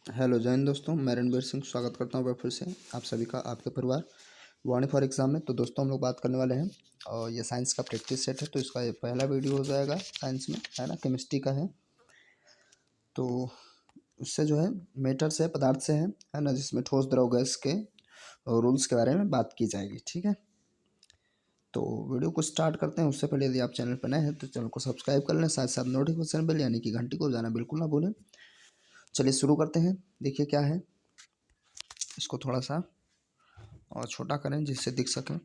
Hello जय हिंद दोस्तों, मैं रणबीर सिंह स्वागत करता हूँ एक बार फिर से आप सभी का आपके परिवार वाणी फॉर एग्जाम में। तो दोस्तों हम लोग बात करने वाले हैं और ये साइंस का प्रैक्टिस सेट है। तो इसका ये पहला वीडियो हो जाएगा साइंस में, है ना। केमिस्ट्री का है तो उससे जो है मैटर से पदार्थ से है ना, जिसमें ठोस द्रव गैस के रूल्स के बारे में बात की जाएगी। ठीक है, तो वीडियो को स्टार्ट करते हैं। उससे पहले यदि आप चैनल पर नए हैं तो चैनल को सब्सक्राइब कर लें, साथ साथ नोटिफिकेशन बेल यानी कि घंटी को बजाना बिल्कुल ना भूलें। चलिए शुरू करते हैं। देखिए क्या है, इसको थोड़ा सा और छोटा करें जिससे दिख सके।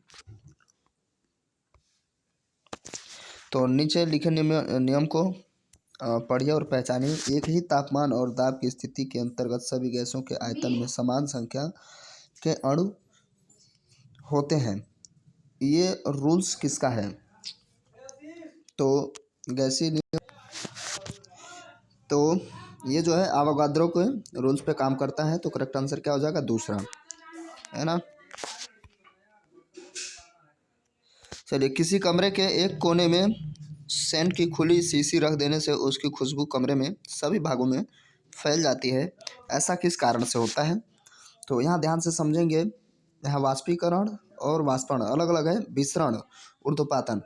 तो नीचे लिखे नियम को पढ़िए और पहचानिए। एक ही तापमान और दाब की स्थिति के अंतर्गत सभी गैसों के आयतन में समान संख्या के अणु होते हैं। ये रूल्स किसका है? तो गैसीय नियम। तो ये जो है आवागाद्रो के रूल्स पे काम करता है। तो करेक्ट आंसर क्या हो जाएगा? दूसरा, है ना। चलिए, किसी कमरे के एक कोने में सेंट की खुली शीशी रख देने से उसकी खुशबू कमरे में सभी भागों में फैल जाती है। ऐसा किस कारण से होता है? तो यहाँ ध्यान से समझेंगे। यहाँ वाष्पीकरण और वाष्पन अलग अलग है। विसरण, ऊर्ध्वपातन।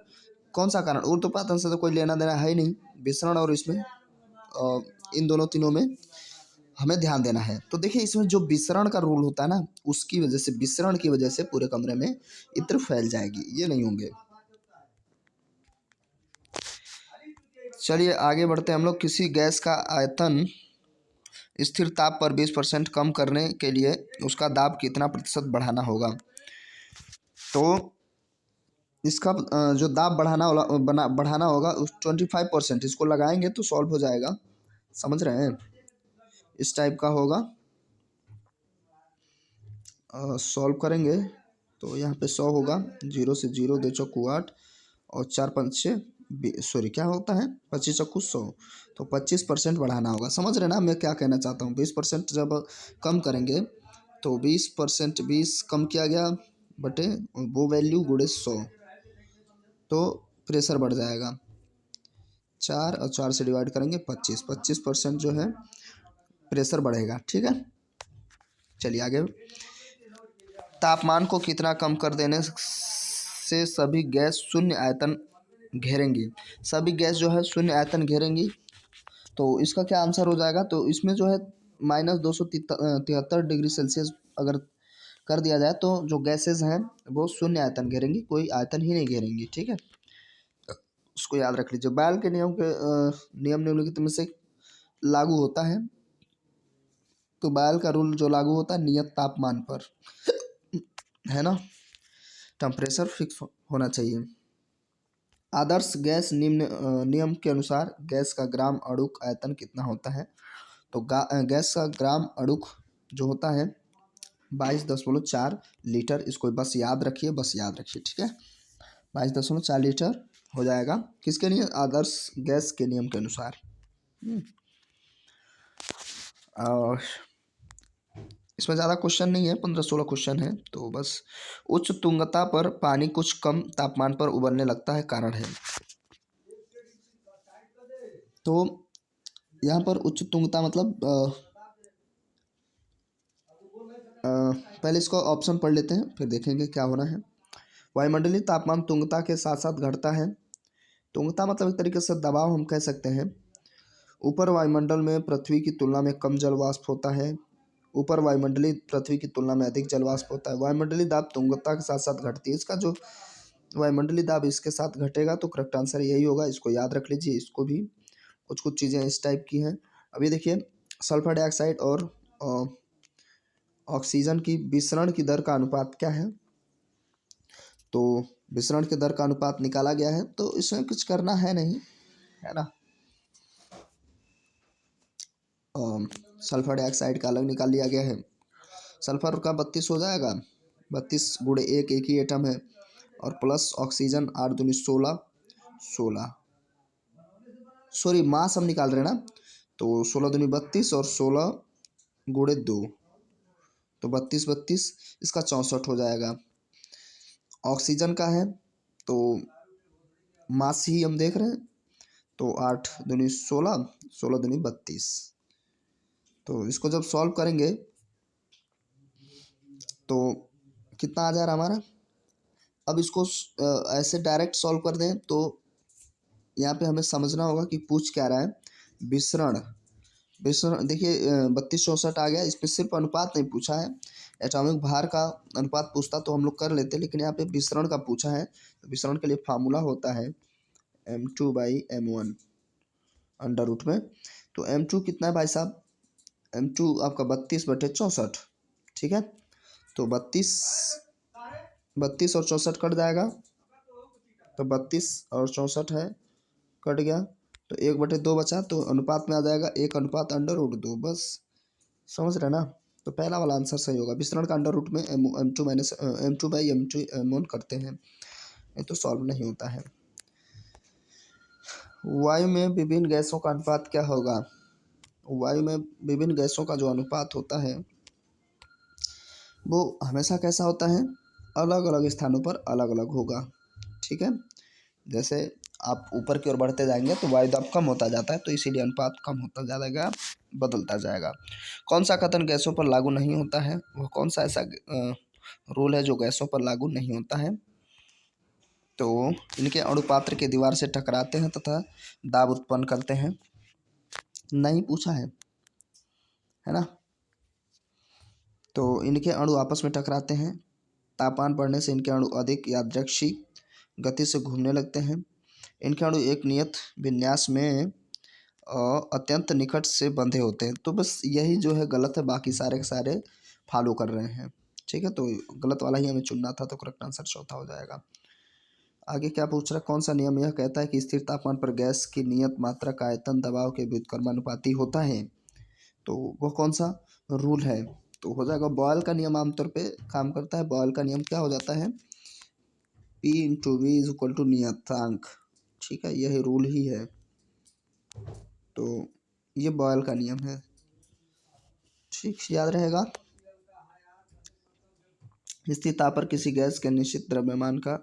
कौन सा कारण? ऊर्ध्वपातन से तो कोई लेना देना है ही नहीं। विसरण और इसमें इन दोनों तीनों में हमें ध्यान देना है। तो देखिए, इसमें जो विसरण का रूल होता है ना, उसकी वजह से, विसरण की वजह से पूरे कमरे में इत्र फैल जाएगी, ये नहीं होंगे। चलिए आगे बढ़ते हैं हम लोग। किसी गैस का आयतन स्थिर ताप पर 20% कम करने के लिए उसका दाब कितना प्रतिशत बढ़ाना होगा? तो इसका जो दाब बढ़ाना होगा उस 25%, इसको लगाएंगे तो सॉल्व हो जाएगा। समझ रहे हैं? इस टाइप का होगा। सॉल्व करेंगे तो यहाँ पे 100 होगा। 0 से 0, 2 चौकू 8 और 4 पंचे, सॉरी क्या होता है, 25 चौकू 100। तो 25% बढ़ाना होगा। समझ रहे ना मैं क्या कहना चाहता हूँ? 20% जब कम करेंगे तो 20%, 20 कम किया गया बटे वो वैल्यू गुणे 100, तो प्रेशर बढ़ जाएगा। 4 और 4 से डिवाइड करेंगे 25% जो है प्रेशर बढ़ेगा। ठीक है, चलिए आगे। तापमान को कितना कम कर देने से सभी गैस शून्य आयतन घेरेंगी? सभी गैस जो है शून्य आयतन घेरेंगी। तो इसका क्या आंसर हो जाएगा? तो इसमें जो है -273 डिग्री सेल्सियस अगर कर दिया जाए तो जो गैसेज हैं वो शून्य आयतन घेरेंगी, कोई आयतन ही नहीं घेरेंगी। ठीक है, उसको याद रख लीजिए। बायल के नियम निम्नलिखित में से लागू होता है। तो बायल का रूल जो लागू होता है नियत तापमान पर, है ना। टेम्परेचर फिक्स होना चाहिए। आदर्श गैस नियम के अनुसार गैस का ग्राम अणुक आयतन कितना होता है? तो गैस का ग्राम अणुक जो होता है 22.4 लीटर। इसको बस याद रखिए, बस याद रखिए। ठीक है, 22.4 लीटर हो जाएगा। किसके लिए? आदर्श गैस के नियम के अनुसार। और इसमें ज़्यादा क्वेश्चन नहीं है, 15-16 क्वेश्चन है। तो बस उच्च तुंगता पर पानी कुछ कम तापमान पर उबलने लगता है, कारण है। तो यहाँ पर उच्च तुंगता मतलब पहले इसको ऑप्शन पढ़ लेते हैं, फिर देखेंगे क्या होना है। वायुमंडलीय तापमान तुंगता के साथ साथ घटता है। तुंगता मतलब एक तरीके से दबाव हम कह सकते हैं। ऊपर वायुमंडल में पृथ्वी की तुलना में कम जल वाष्प होता है। ऊपर वायुमंडलीय पृथ्वी की तुलना में अधिक जल वाष्प होता है। वायुमंडलीय दाब तुंगता के साथ साथ घटती है। इसका जो वायुमंडलीय दाब इसके साथ घटेगा तो करेक्ट आंसर यही होगा। इसको याद रख लीजिए। इसको भी कुछ कुछ चीज़ें इस टाइप की हैं। अभी देखिए, सल्फर डाइऑक्साइड और ऑक्सीजन की विसरण की दर का अनुपात क्या है? तो विसरण की दर का अनुपात निकाला गया है। तो इसमें कुछ करना है नहीं, है ना। सल्फर डाइऑक्साइड का अलग निकाल लिया गया है। सल्फर का 32 हो जाएगा। 32 गुणे 1, एक ही एटम है। और प्लस ऑक्सीजन 8 दूनी 16, 16, सॉरी मास हम निकाल रहे हैं ना। तो 16 दूनी 32 और 16 गुणे 2, तो 32, इसका 64 हो जाएगा। ऑक्सीजन का है तो मास ही हम देख रहे हैं। तो 8 दूनी 16, 16 दूनी 32, तो इसको जब सॉल्व करेंगे तो कितना आ जा रहा हमारा। अब इसको ऐसे डायरेक्ट सॉल्व कर दें तो यहाँ पे हमें समझना होगा कि पूछ क्या रहा है। विसरण विसरण देखिए 3264 आ गया। इसमें सिर्फ अनुपात नहीं पूछा है, एटॉमिक भार का अनुपात पूछता तो हम लोग कर लेते, लेकिन यहाँ पे विसरण का पूछा है। तो विसरण के लिए फार्मूला होता है M2/M1 अंडर रूट में। तो M2 कितना है भाई साहब, M2 आपका 32/64, ठीक है। तो 32 और 64 कट जाएगा, तो 32 और 64 है, कट गया, तो 1/2 बचा, तो अनुपात में आ जाएगा 1/√2, बस समझ रहे ना। तो पहला वाला आंसर सही होगा। विसरण का अंडर रूट में M2/M1 करते हैं, ये तो सॉल्व नहीं होता है। वायु में विभिन्न गैसों का अनुपात क्या होगा। वायु में विभिन्न गैसों का जो अनुपात होता है वो हमेशा कैसा होता है, अलग अलग स्थानों पर अलग अलग होगा, ठीक है। जैसे आप ऊपर की ओर बढ़ते जाएंगे तो वायु दाब कम होता जाता है, तो इसीलिए अनुपात कम होता जाएगा, बदलता जाएगा। कौन सा कथन गैसों पर लागू नहीं होता है, वह कौन सा ऐसा रूल है जो गैसों पर लागू नहीं होता है। तो इनके अणु पात्र के दीवार से टकराते हैं तथा दाब उत्पन्न करते हैं, नहीं पूछा है ना। तो इनके अणु आपस में टकराते हैं, तापमान बढ़ने से इनके अणु अधिक यादृच्छिक गति से घूमने लगते हैं। इनके अणु एक नियत विन्यास में अत्यंत निकट से बंधे होते हैं। तो बस यही जो है गलत है, बाकी सारे के सारे फॉलो कर रहे हैं, ठीक है। तो गलत वाला ही हमें चुनना था, तो करेक्ट आंसर चौथा हो जाएगा। आगे क्या पूछ रहा है, कौन सा नियम यह कहता है कि स्थिर तापमान पर गैस की नियत मात्रा का आयतन दबाव के व्युत्क्रमानुपाती होता है। तो वह कौन सा रूल है, तो हो जाएगा बॉयल का नियम। आमतौर पे काम करता है। बॉयल का नियम क्या हो जाता है, P/V = नियतांक, ठीक है, यही रूल ही है। तो ये बॉयल का नियम है, ठीक, याद रहेगा। स्थिर ताप पर किसी गैस के निश्चित द्रव्यमान का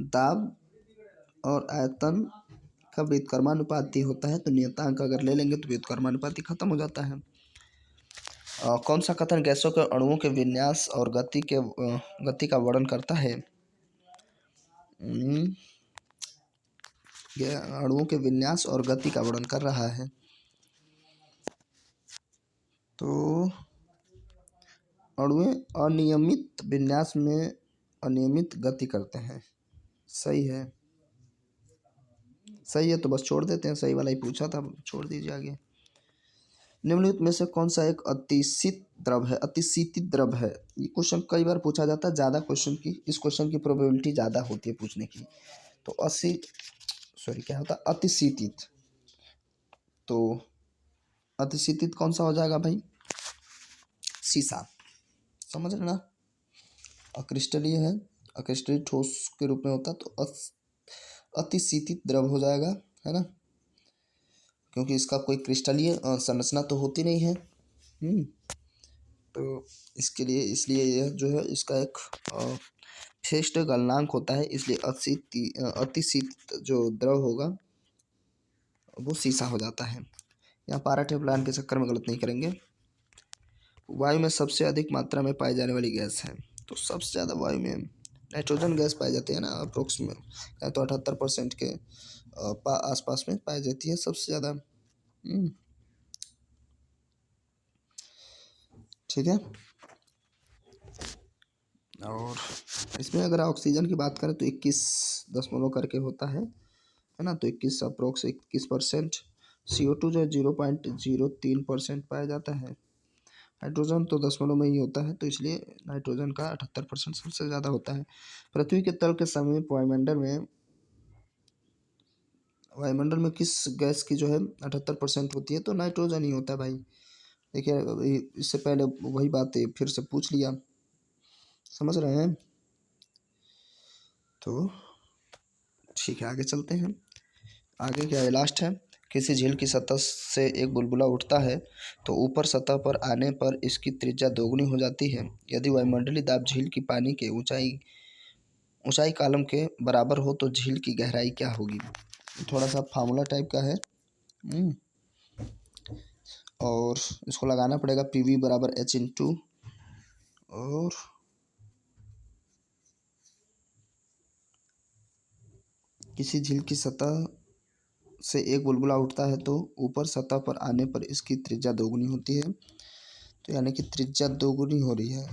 दाब और आयतन का व्युत्क्रमानुपाती होता है। तो नियतांक अगर ले लेंगे तो व्युत्क्रमानुपाती खत्म हो जाता है। कौन सा कथन गैसों के अणुओं के विन्यास और गति का वर्णन करता है। अणुओं के विन्यास और गति का वर्णन कर रहा है। तो अणु अनियमित विन्यास में अनियमित गति करते हैं, सही है, सही है। तो बस छोड़ देते हैं, सही वाला ही पूछा था, छोड़ दीजिए आगे। निम्नलिखित में से कौन सा एक अतिशीत द्रव है। अतिशीतित द्रव है, ये क्वेश्चन कई बार पूछा जाता है, ज़्यादा क्वेश्चन की इस क्वेश्चन की प्रोबेबिलिटी ज़्यादा होती है पूछने की। तो क्या होता है, अतिशीतित। तो अतिशीतित कौन सा हो जाएगा भाई, सीसा, समझ रहे ना। अक्रिस्टलीय है, अक्रिस्टलीय ठोस के रूप में होता, तो अतिशीतित द्रव हो जाएगा, है ना, क्योंकि इसका कोई क्रिस्टलीय संरचना तो होती नहीं है। तो इसके लिए इसलिए यह जो है इसका एक श्रेष्ठ गलनांक होता है, इसलिए अतिशीत जो द्रव होगा वो सीसा हो जाता है। यहाँ पाराठेप्लान के चक्कर में गलत नहीं करेंगे। वायु में सबसे अधिक मात्रा में पाई जाने वाली गैस है। तो सबसे ज़्यादा वायु में नाइट्रोजन गैस पाई जाती है ना, अप्रोक्स में तो 78% के आसपास में पाई जाती है सबसे ज़्यादा। ठीक है। और इसमें अगर ऑक्सीजन की बात करें तो 21 करके होता है ना। तो 21% CO2 जो 0.03% पाया जाता है। हाइड्रोजन तो दशमलव में ही होता है, तो इसलिए नाइट्रोजन का 78% सबसे ज़्यादा होता है। पृथ्वी के तल के समीप वायुमंडल में किस गैस की जो है 78% होती है, तो नाइट्रोजन ही होता है भाई। देखिए इससे पहले वही बात है, फिर से पूछ लिया, समझ रहे हैं। तो ठीक है, आगे चलते हैं। आगे क्या है, लास्ट है। किसी झील की सतह से एक बुलबुला उठता है तो ऊपर सतह पर आने पर इसकी त्रिज्या दोगुनी हो जाती है। यदि वायुमंडलीय दाब झील की पानी के ऊंचाई कालम के बराबर हो तो झील की गहराई क्या होगी। थोड़ा सा फार्मूला टाइप का है। और इसको लगाना पड़ेगा PV बराबर H इंटू, और किसी झील की सतह से एक बुलबुला उठता है तो ऊपर सतह पर आने पर इसकी त्रिज्या दोगुनी होती है। तो यानी कि त्रिज्या दोगुनी हो रही है।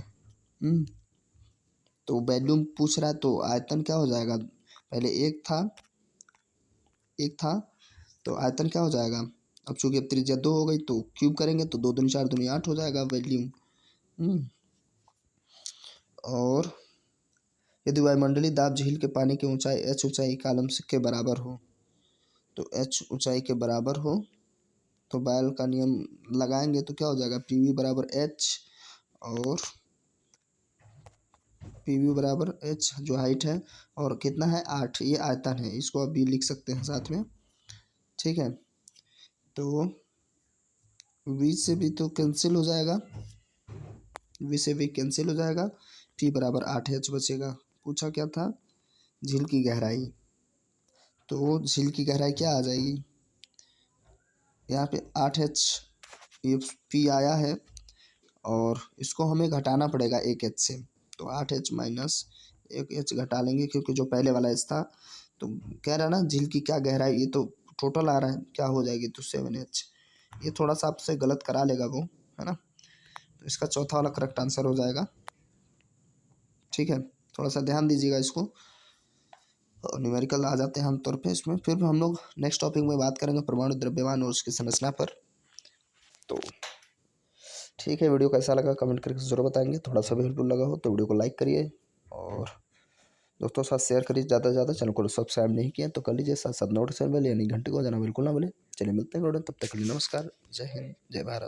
तो वॉल्यूम पूछ रहा है तो आयतन क्या हो जाएगा, पहले एक था तो आयतन क्या हो जाएगा, अब चूंकि अब त्रिज्या 2 हो गई तो क्यूब करेंगे तो 2 दूनी 4 दूनी 8 हो जाएगा वॉल्यूम। और यदि वायुमंडलीय दाब झील के पानी की ऊंचाई h ऊंचाई कॉलम के बराबर हो, तो h ऊंचाई के बराबर हो तो बायल का नियम लगाएंगे तो क्या हो जाएगा, PV बराबर H, और PV बराबर H जो हाइट है और कितना है 8, ये आयतन है, इसको अभी लिख सकते हैं साथ में। ठीक है, तो V से भी तो कैंसिल हो जाएगा, V से भी कैंसिल हो जाएगा, P बराबर 8H बचेगा। पूछा क्या था, झील की गहराई, तो झील की गहराई क्या आ जाएगी, यहाँ पे 8H, ये P आया है और इसको हमें घटाना पड़ेगा 1H से, तो 8H माइनस 1H घटा लेंगे क्योंकि जो पहले वाला H था। तो कह रहा ना झील की क्या गहराई, ये तो टोटल आ रहा है, क्या हो जाएगी तो 7H, ये थोड़ा सा आपसे गलत करा लेगा वो, है ना। तो इसका चौथा वाला करेक्ट आंसर हो जाएगा। ठीक है, थोड़ा सा ध्यान दीजिएगा इसको। और न्यूमेरिकल आ जाते हैं आमतौर पे इसमें, फिर हम लोग नेक्स्ट टॉपिक में बात करेंगे परमाणु द्रव्यमान और उसकी संरचना पर। तो ठीक है, वीडियो कैसा लगा कमेंट करके ज़रूर बताएंगे। थोड़ा सा भी हेल्पफुल लगा हो तो वीडियो को लाइक करिए और दोस्तों साथ शेयर करिए ज़्यादा से ज़्यादा। चैनल को सब्सक्राइब नहीं किया तो कर लीजिए, साथ साथ नोटिफिकेशन बेल यानी घंटे को जाना बिल्कुल ना भूलें। चलिए मिलते हैं, तब तक के लिए नमस्कार, जय हिंद, जय भारत।